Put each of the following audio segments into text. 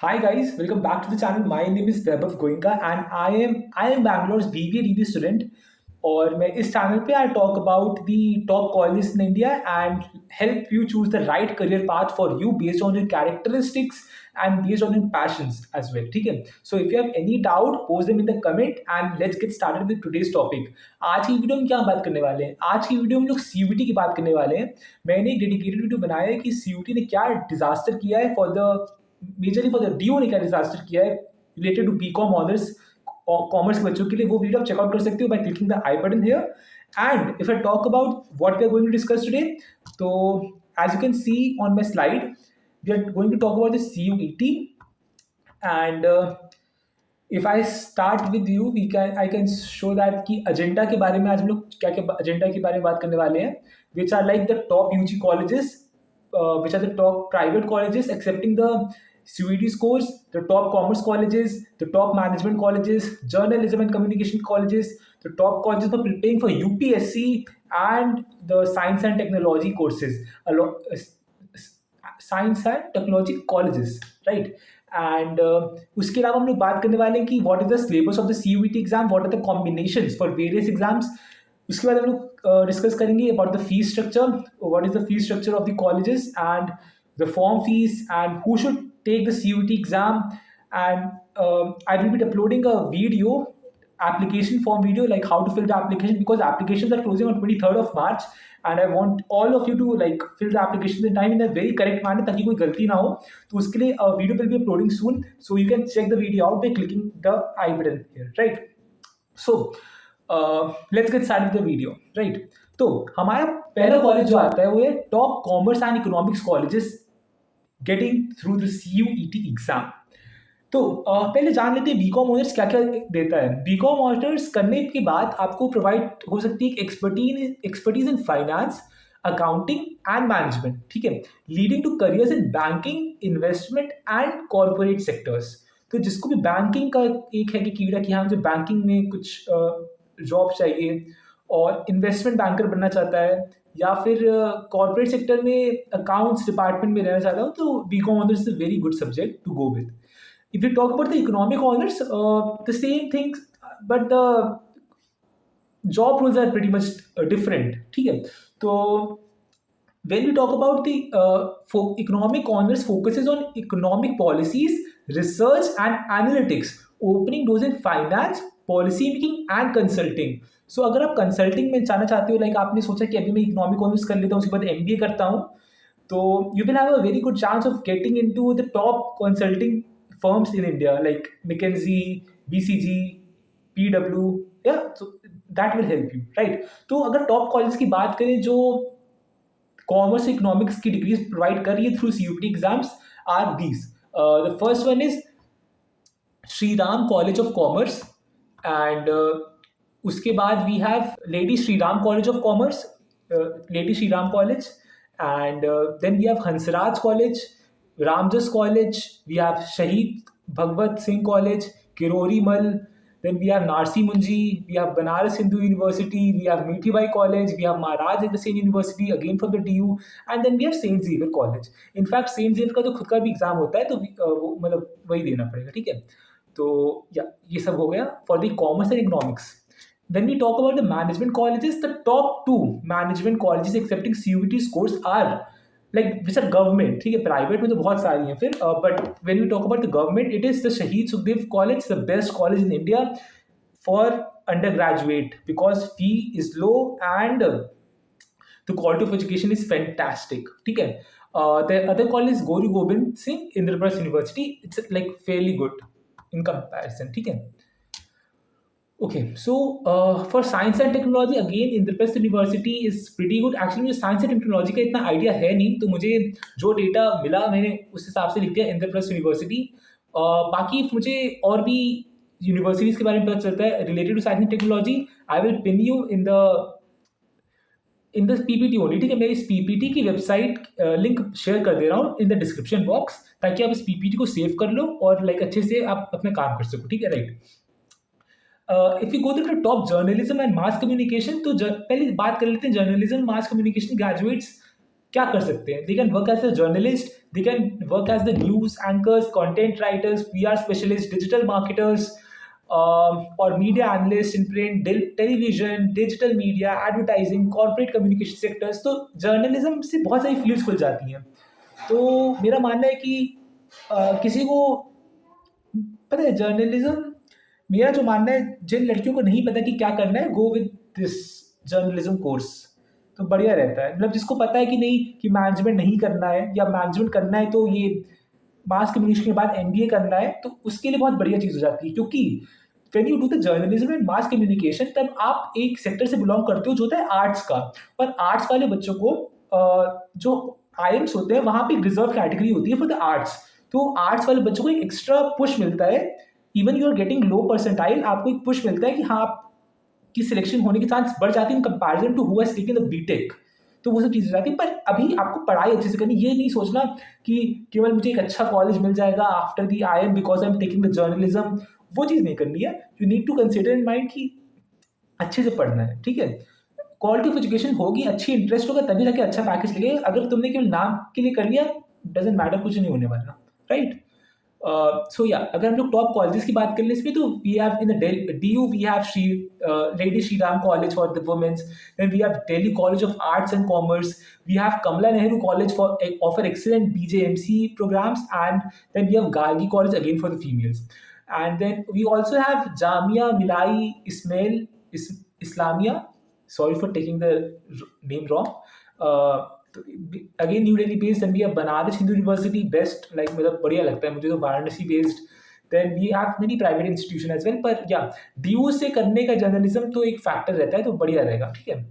Hi guys, welcome back to the channel. My name is Vaibhav Goenka and I am Bangalore's BBA DB student. और मैं इस channel पे I talk about the top colleges in India and help you choose the right career path for you based on your characteristics and based on your passions as well. ठीक है, so if you have any doubt post them in the comment and let's get started with today's topic. आज की video में क्या बात करने वाले हैं? आज की वीडियो में लोग सीयूटी की बात करने वाले हैं. मैंने एक डेडिकेटेड वीडियो बनाया है कि सीयूटी ने क्या डिजास्टर किया है for the majorly for the DU ने क्या डिजास्टर किया है रिलेटेड टू बीकॉम ऑनर्स और कॉमर्स के बच्चों के लिए. वो वीडियो आप चेकआउट कर सकते हो by clicking the I button here. And if I talk about what we are going to discuss today, तो as you can see on my slide we are going to talk about the CUET. And if I start with you we can I can show that कि agenda के बारे में आज हम लोग क्या क्या एजेंडा के बारे में बात करने वाले हैं, which are like the top UG colleges, which are the top private colleges accepting the CUET scores, the top commerce colleges, the top management colleges, journalism and communication colleges, the top colleges for preparing for UPSC and the science and technology courses, science and technology colleges, right? And उसके अलावा हम लोग बात करने वाले हैं कि what is the syllabus of the CUET exam, what are the combinations for various exams. उसके बाद हम लोग डिस्कस करेंगे about the fees structure, what is the fees structure of the colleges and the form fees and who should take the CUET exam. And I will be uploading a video application form video like how to fill the application, because applications are closing on 23rd of March and I want all of you to like fill the application in time in a very correct manner ताकि कोई गलती ना हो. तो उसके लिए video will be uploading soon, so you can check the video out by clicking the I button here, right? So let's get started with the video, right? तो हमारा पहला कॉलेज जो आता है वो है top commerce and economics colleges getting through the CUET exam. तो पहले जान लेते हैं बीकॉम ऑनर्स क्या क्या देता है. बीकॉम ऑनर्स करने के बाद आपको प्रोवाइड हो सकती है expertise in finance, accounting and management. ठीक है, leading to careers in banking, investment and corporate sectors. तो जिसको भी बैंकिंग का एक है कि कीड़ा कि हाँ मुझे बैंकिंग में कुछ जॉब चाहिए और इन्वेस्टमेंट बैंकर बनना चाहता है या फिर कॉर्पोरेट सेक्टर में अकाउंट्स डिपार्टमेंट में रहना चाहता हूँ, तो BCom honours is a very good subject to go with. If you talk about the economic honors, the same things, but the job roles are pretty much different. ठीक है, तो when we talk about the economic honors focuses on economic policies, research and analytics, opening doors in finance, policy making and consulting. So अगर आप consulting में जाना चाहते हो, like आपने सोचा कि अभी मैं इकोनॉमिक ऑनर्स कर लेता हूँ उसके बाद एमबीए करता हूँ, तो you will have a very good chance of getting into the top consulting firms in India like McKinsey, BCG, PW. Yeah, so that will help you, right? तो अगर टॉप कॉलेज की बात करें जो कॉमर्स इकोनॉमिक्स की degrees provide कर रही है through CUET exams are these. The first one is Shri Ram College of Commerce and उसके बाद we have Lady Shri Ram College of Commerce, Lady Shri Ram College, and then we have Hansraj College, Ramjas College, we have Shahid Bhagwat Singh College, Kirori Mal, then we have Narsi Munji, we have Banaras Hindu University, we have Mithibai College, we have Maharaj Agrawal University again from the DU, and then we have Saint Xavier College. In fact Saint Xavier का तो खुद का भी exam होता है, तो वो मतलब वही देना पड़ेगा. ठीक है, तो या ये सब हो गया for the commerce and economics. When we talk about the management colleges, the top two management colleges accepting CUET scores are like which are government. ठीक है, प्राइवेट में तो बहुत सारी हैं फिर, but when we talk about the government, it is the Shahid Sukhdev College, the best college in India for undergraduate because fee is low and the quality of education is fantastic. ठीक है, the other college is Guru Gobind Singh Indraprasth University. It's like fairly good in comparison. ठीक है. Okay, so for science and technology again Indraprasth University is pretty good. Actually मुझे science and technology का इतना idea है नहीं, तो मुझे जो डेटा मिला मैंने उस हिसाब से लिख दिया Indraprasth University. बाकी मुझे और भी यूनिवर्सिटीज़ के बारे में पता चलता है related to science and technology. I will pin you in the PPT only. ठीक है, मैं इस पीपीटी की वेबसाइट लिंक शेयर कर दे रहा हूँ इन द डिस्क्रिप्शन बॉक्स, ताकि आप इस पीपीटी को सेव कर लो और लाइक अच्छे से आप अपना काम कर सको. ठीक है, right. If you go to the top journalism and mass communication, तो पहले बात कर लेते हैं जर्नलिज्म मास कम्युनिकेशन ग्रेजुएट्स. क्या कर सकते हैं? They can work as a journalist, they can work as the news anchors, content writers, PR specialist, digital marketers, और media analyst in print, television, digital media, advertising, corporate communication sectors. तो journalism से बहुत सारी fields खुल जाती हैं। तो मेरा मानना है कि किसी को पता है जर्नलिज्म, मेरा जो मानना है, जिन लड़कियों को नहीं पता कि क्या करना है, go with this journalism course, तो बढ़िया रहता है। मतलब जिसको पता है कि नहीं, कि मैनेजमेंट नहीं करना है या मैनेजमेंट करना है तो ये मास कम्युनिकेशन के बाद एमबीए करना है, तो उसके लिए बहुत बढ़िया चीज़ हो जाती है। क्योंकि when you do the journalism and mass communication, तब आप एक सेक्टर से बिलोंग करते हो जो होता है आर्ट्स का। और आर्ट्स वाले बच्चों को जो आईएम्स होते हैं वहाँ पे एक रिजर्व कैटेगरी होती है फॉर द आर्ट्स। तो आर्ट्स वाले बच्चों को एक एक्स्ट्रा पुश मिलता है। Even you are getting low percentile, आपको एक पुश मिलता है कि हाँ, आपकी सिलेक्शन होने के चांस बढ़ जाती है in comparison to who has taken the BTech. तो वो सब चीज़ें हो जाती है। पर अभी आपको पढ़ाई अच्छे से करनी, ये नहीं सोचना कि केवल मुझे एक अच्छा कॉलेज मिल जाएगा after the I am because I am taking the journalism, वो चीज़ नहीं करनी है। You need to consider in mind कि अच्छे से पढ़ना है, ठीक है। क्वालिटी ऑफ एजुकेशन होगी, अच्छी इंटरेस्ट होगा, तभी जाके अच्छा पैकेज लगेगा। अगर तुमने केवल नाम के लिए कर लिया, डजेंट मैटर, कुछ नहीं होने वाला, राइट। सो या अगर हम लोग टॉप कॉलेजेस की बात कर लें इसमें, तो we have in the DU we have Shri Lady Shri Ram College for the women's, then we have Delhi College of Arts and Commerce, we have Kamla Nehru College for offer excellent BJMC programs, and then we have Gargi college again for the females, and then we also have Jamia Milai Ismail Islamia, sorry for taking the name wrong, uh, again New Delhi based, then we have Banaras Hindu University, best, like मतलब बढ़िया लगता है मुझे तो Varanasi based. Then we have many private institution as well. पर या DU से करने का जर्नलिज्म तो एक फैक्टर रहता है, तो बढ़िया रहेगा, ठीक है।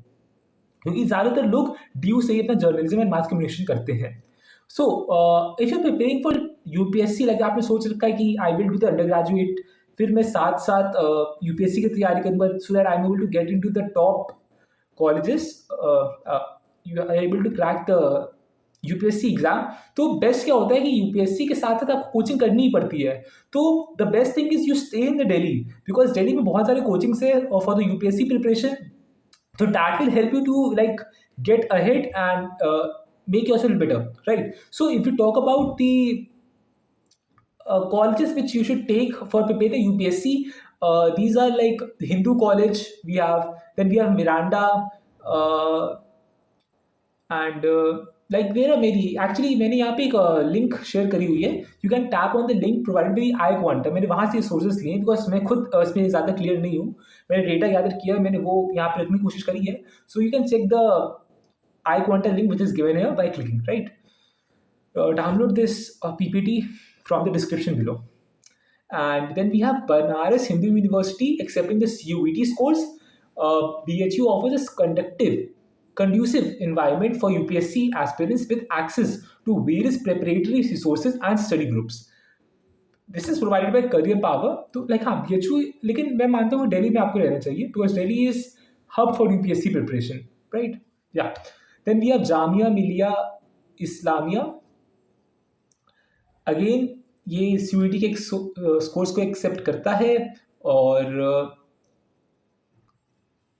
क्योंकि ज़्यादातर लोग DU से ही अपना जर्नलिज्म एंड मास कम्युनिकेशन करते हैं। So if you are preparing for UPSC, like आपने सोच रखा है कि I will do the undergraduate, फिर मैं साथ साथ यूपीएससी की तैयारी करूंगा, so that I am able to get into the top colleges, you are able to crack the UPSC exam. तो बेस्ट क्या होता है कि यूपीएससी के साथ साथ आपको कोचिंग करनी ही पड़ती है। तो the best thing is you stay in the Delhi, because Delhi में बहुत सारे कोचिंग्स है फॉर द यूपीएससी प्रिपरेशन। तो that will help you to like get ahead and make yourself better, right? So if you talk about the colleges which you should take for prepare the UPSC, these are like Hindu College we have, then we have Miranda, and like मेरा मेरी actually मैंने यहाँ पे एक link share करी हुई है, you can tap on the link provided by I quantum. मैंने वहाँ से सोर्सेज लिए, बिकॉज मैं खुद इसमें ज़्यादा क्लियर नहीं हूँ, मैंने डेटा गैदर किया, मैंने वो यहाँ पे रखने की कोशिश करी है। So you can check the I quantum link which is given here by clicking, right. Download this PPT from the description below. And then we have Banaras Hindu University accepting the CUET scores. BHU offers a conducive environment for UPSC aspirants with access to various preparatory resources and study groups. This is provided by Career Power. तो like हाँ BHU, लेकिन मैं मानता हूँ दिल्ली में आपको रहना चाहिए, because Delhi is hub for UPSC preparation, right? Yeah. Then we have Jamia Millia Islamia. Again ये CUET के स्कोर्स को एक्सेप्ट करता है, और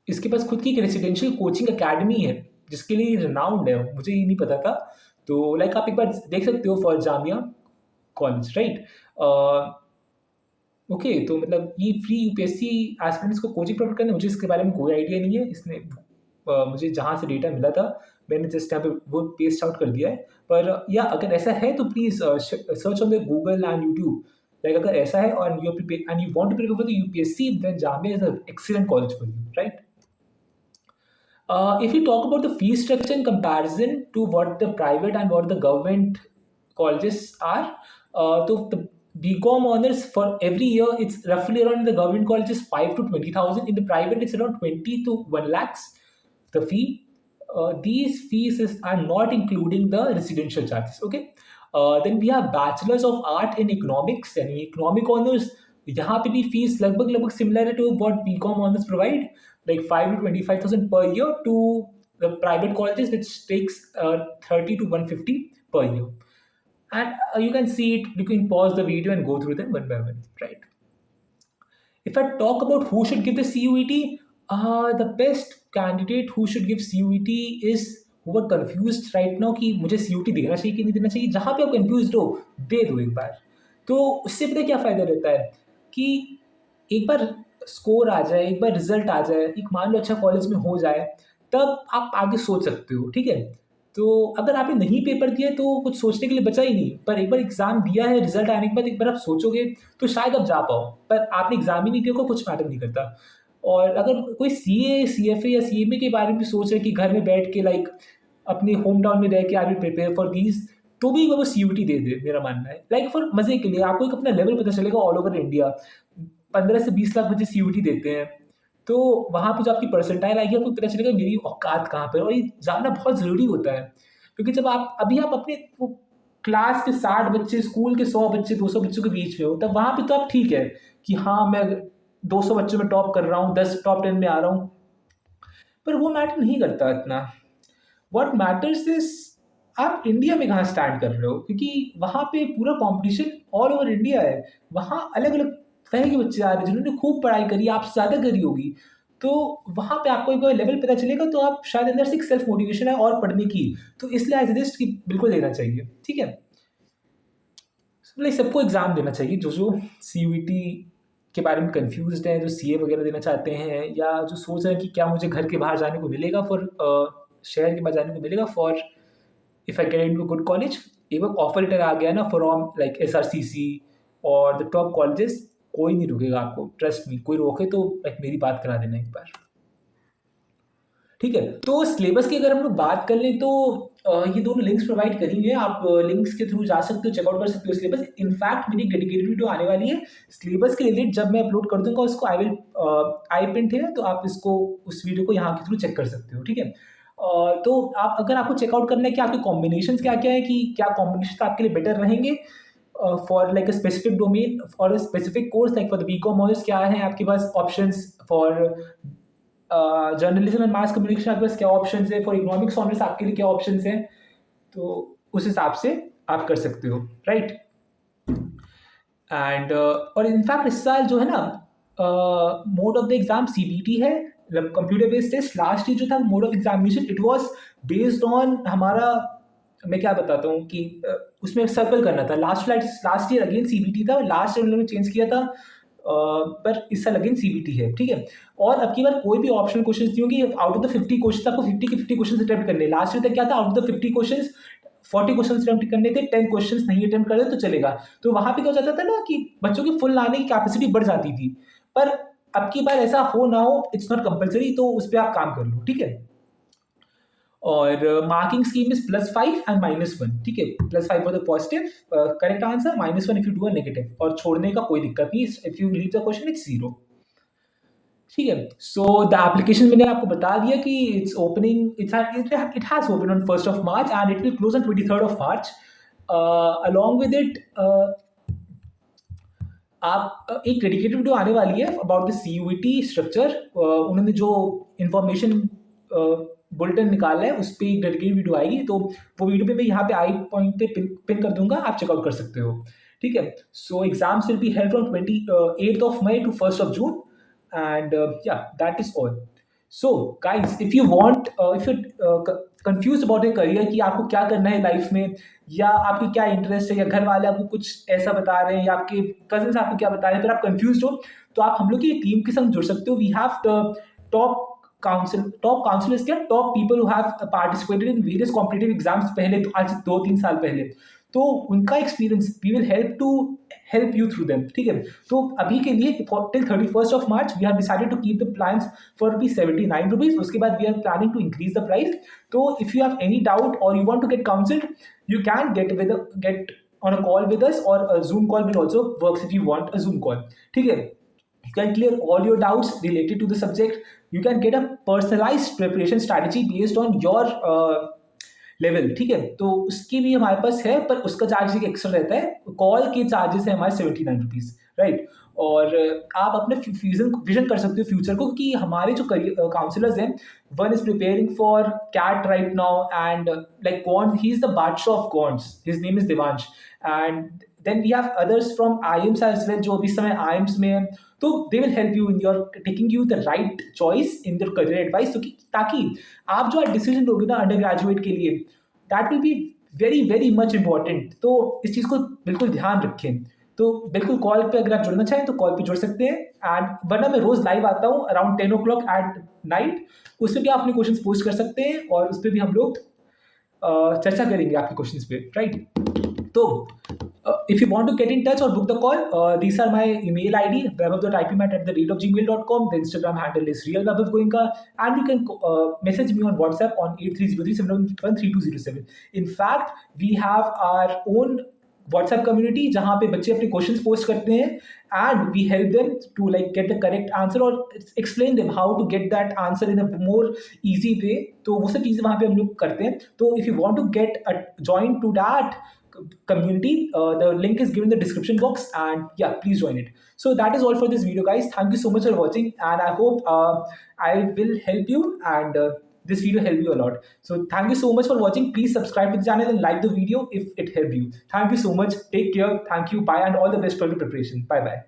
इसके पास खुद की एक रेसिडेंशियल कोचिंग एकेडमी है जिसके लिए रिनाउंड है, मुझे ये नहीं पता था। तो लाइक आप एक बार देख सकते हो for Jamia college, right. Okay, तो मतलब ये फ्री यूपीएससी एस्पिरेंट्स को कोचिंग प्रोवाइड करना, मुझे इसके बारे में कोई आइडिया नहीं है। इसने मुझे जहाँ से डेटा मिला था मैंने जस्ट यहाँ पे वो पेस्ट आउट कर दिया है। पर या अगर ऐसा है तो please search on the Google and YouTube, like अगर ऐसा है और you prepare and you want to prepare for the UPSC, then Jamia is a excellent college for you, right. If you talk about the fee structure in comparison to what the private and what the government colleges are, so the BCom honors for every year, it's roughly around, the government colleges 5 to 20,000. In the private, it's around 20 to 1 lakhs. The fee. These fees are not including the residential charges. Okay. Then we have Bachelors of Art in Economics and Economic honors. यहाँ पे भी fees लगभग similar है to what BCom honors provide, like 5 to 25,000 per year to the private colleges, which takes 30 to 150 per year. And you can see it, you can pause the video and go through them one by one, right? If I talk about who should give the CUET, the best candidate who should give CUET is who are confused right now कि मुझे CUT देना चाहिए कि नहीं देना चाहिए, जहाँ पे आप कन्फ्यूज्ड हो, दे दो एक बार। तो उससे पता है क्या फ़ायदा रहता है कि एक बार स्कोर आ जाए, एक बार रिज़ल्ट आ जाए, एक मान लो अच्छा कॉलेज में हो जाए, तब आप आगे सोच सकते हो, ठीक है? तो अगर आपने नहीं पेपर दिया है तो कुछ सोचने के लिए बचा ही नहीं, पर एक बार एग्ज़ाम दिया है, रिज़ल्ट आने के बाद एक बार आप सोचोगे तो शायद आप जा पाओ, पर आपने एग्ज़ाम ही नहीं दिया, को कुछ मैटर नहीं करता। और अगर कोई सीए, सीएफए या सीएमए के बारे में सोच रहे हैं कि घर में बैठ के लाइक अपने होम टाउन में रह के I will prepare for these, तो भी वो सीयूटी दे दे, मेरा मानना है। लाइक फॉर मज़े के लिए आपको एक अपना लेवल पता चलेगा ऑल ओवर इंडिया। 15 से 20 लाख बच्चे सीयूटी देते हैं। तो वहाँ पे जो आपकी परसेंटाइल आएगी, आपको पता चलेगा मेरी औकात कहाँ पे है, और ये जानना बहुत ज़रूरी होता है। क्योंकि जब आप अभी आप अपने वो क्लास के 60 बच्चे, स्कूल के 100 बच्चे, 200 बच्चों के बीच में हो, तब वहाँ पे तो आप ठीक है कि हाँ, मैं 200 बच्चों में टॉप कर रहा हूँ, 10 टॉप 10 में आ रहा हूँ। पर वो मैटर नहीं करता इतना। व्हाट मैटर्स इज़ आप इंडिया में कहाँ स्टैंड कर रहे हो? क्योंकि वहाँ पे पूरा कॉम्पिटिशन ऑल ओवर इंडिया है। वहाँ अलग-अलग तरह के बच्चे आ रहे हैं जिन्होंने खूब पढ़ाई करी है, आपसे ज़्यादा करी होगी। तो वहाँ पे आपको एक बार लेवल पता चलेगा तो आप शायद अंदर से एक सेल्फ मोटिवेशन है और पढ़ने की। तो इसलिए आई सजेस्ट कि बिल्कुल देना चाहिए। ठीक है? लाइक सबको एग्ज़ाम देना चाहिए, जो सीयूईटी के बारे में कन्फ्यूज़्ड हैं, जो सीए वगैरह देना चाहते हैं, या जो सोच रहे हैं कि क्या मुझे घर के बाहर जाने को मिलेगा फॉर शहर के बाहर जाने को मिलेगा for if I get into good college. एक बार ऑफर लेटर आ गया ना फ्रॉम लाइक एसआरसीसी और द टॉप कॉलेजेस, कोई नहीं रुकेगा आपको, ट्रस्ट मी। कोई रोके तो लाइक मेरी बात करा देना एक बार। ठीक है, तो सिलेबस की अगर हम लोग बात कर लें तो ये दोनों लिंक्स प्रोवाइड करी हुई है, आप लिंक्स के थ्रू जा सकते हो, चेकआउट कर सकते हो सिलेबस। इनफैक्ट मेरी डेडिकेटेड वीडियो आने वाली है सिलेबस के रिलेटेड, जब मैं अपलोड कर दूंगा उसको, आई विल आई पिन है, तो आप इसको उस वीडियो को यहाँ के थ्रू चेक कर सकते हो। ठीक है, तो आप अगर आपको चेकआउट करना है कि आपके कॉम्बिनेशन क्या क्या है, कि क्या कॉम्बिनेशन आपके लिए बेटर रहेंगे for like a specific domain for a specific course, like for the BCom honours क्या है आपके पास options, for journalism and mass communication आपके पास क्या ऑप्शंस है, फॉर इकोनॉमिक्स ऑनर्स आपके लिए क्या ऑप्शंस हैं, तो उस हिसाब से आप कर सकते हो, राइट। एंड और इनफैक्ट इस साल जो है ना, mode of the exam CBT है, मतलब computer based test. Last year जो था mode of examination it was based on हमारा, मैं क्या बताता हूँ कि उसमें सर्कल करना था। लास्ट ईयर अगेन सीबीटी था, लास्ट ईयर उन्होंने चेंज किया था, पर इस साल अगेन सीबीटी है। ठीक है, और अब की बार कोई भी ऑप्शनल क्वेश्चन नहीं होंगे। आउट ऑफ द 50 क्वेश्चन आपको 50 के 50 क्वेश्चन अटेम्प्ट करने। लास्ट ईयर तक क्या था, out of the 50 question 40 question attempt करने थे, 10 क्वेश्चन नहीं अटेम्प्ट कर रहे तो चलेगा। तो वहां पे क्या हो जाता था ना कि बच्चों की फुल लाने की कैपेसिटी बढ़ जाती थी। पर अब की बार ऐसा हो ना हो, इट्स नॉट कंपलसरी, तो उस पर आप काम कर लो। ठीक है, और मार्किंग स्कीम इज +5 एंड -1। ठीक है, +5 for the positive correct answer, -1 if you do a negative, और छोड़ने का कोई दिक्कत नहीं, if you leave the question it's 0। ठीक है, सो द एप्लीकेशन मैंने आपको बता दिया कि it's opening, it has open on 1st of March and it will close on 23rd of March. Along with it आप एक डेडिकेटेड वीडियो आने वाली है अबाउट द सीयूईटी स्ट्रक्चर। उन्होंने जो इंफॉर्मेशन बुलेटिन निकाला है उस पर एक डेडिकेटेड वीडियो आएगी, तो वो वीडियो पे मैं यहाँ पे आई पॉइंट पे पिन कर दूंगा, आप चेकआउट कर सकते हो। ठीक है, so exams will be held from 28th of May to 1st of June, and yeah, that is all. So guys, if you want if you're confused about your career कि आपको क्या करना है लाइफ में, या आपकी क्या इंटरेस्ट है, या घर वाले आपको कुछ ऐसा बता रहे हैं, या आपके कजिन्स आपको क्या बता रहे हैं, फिर आप कंफ्यूज हो, तो आप हम लोग की टीम के संग जुड़ सकते हो। We have the top top counsellors, क्या top people who have participated in various competitive exams पहले, आज से 2-3 साल पहले। तो उनका experience we will help you through them. ठीक है, तो अभी के लिए till 31st of March we have decided to keep the plans for ₹79। उसके बाद we are planning to increase the price. तो if you have any doubt और you want to get counselled, you can get on a call with us, or a Zoom call will also works if you want a Zoom call. ठीक है, you can clear all your doubts related to the subject. You can get a personalized preparation strategy based on your level. ठीक है, तो उसकी भी हमारे पास है, पर उसका चार्ज एक एक्स्ट्रा रहता है। कॉल के चार्जेस है हमारे ₹79, राइट। और आप अपने विजन कर सकते हो फ्यूचर को, क्योंकि हमारे जो काउंसलर्स हैं, one is preparing for CAT right now, and like god, he is the बादशाह of gods, his name is Devansh, and then we have others from IIMs as well, जो अभी इस समय आईएम्स में है, तो they will help you in your taking you the right choice in your career advice, ताकि आप जो डिसीजन लोगे ना अंडर ग्रेजुएट के लिए, that will be very very much important. तो इस चीज़ को बिल्कुल ध्यान रखें। तो बिल्कुल कॉल पे अगर आप जुड़ना चाहें तो कॉल पे जुड़ सकते हैं, एंड वरना मैं रोज लाइव आता हूँ अराउंड 10 o'clock एट नाइट, उस पर भी आप अपने क्वेश्चन पोस्ट कर सकते हैं और उस पर भी हम लोग चर्चा करेंगे आपके क्वेश्चंस पे, राइट। तो if you want to get in touch or book the call, these are my email ID, vaibhav.ipmat@gmail.com. The Instagram handle is real Vaibhav Goenka, and you can message me on WhatsApp on 8303713207. In fact, we have our own WhatsApp community जहाँ पे बच्चे अपने questions post करते हैं, and we help them to like get the correct answer or explain them how to get that answer in a more easy way. तो वो सब चीज़ें वहाँ पे हम लोग करते हैं। तो if you want to get join to that community, the link is given in the description box, and yeah, please join it. So that is all for this video, guys. Thank you so much for watching, and I hope I will help you, and this video helped you a lot. So thank you so much for watching. Please subscribe to the channel and like the video if it helped you. Thank you so much. Take care. Thank you. Bye, and all the best for your preparation. Bye bye.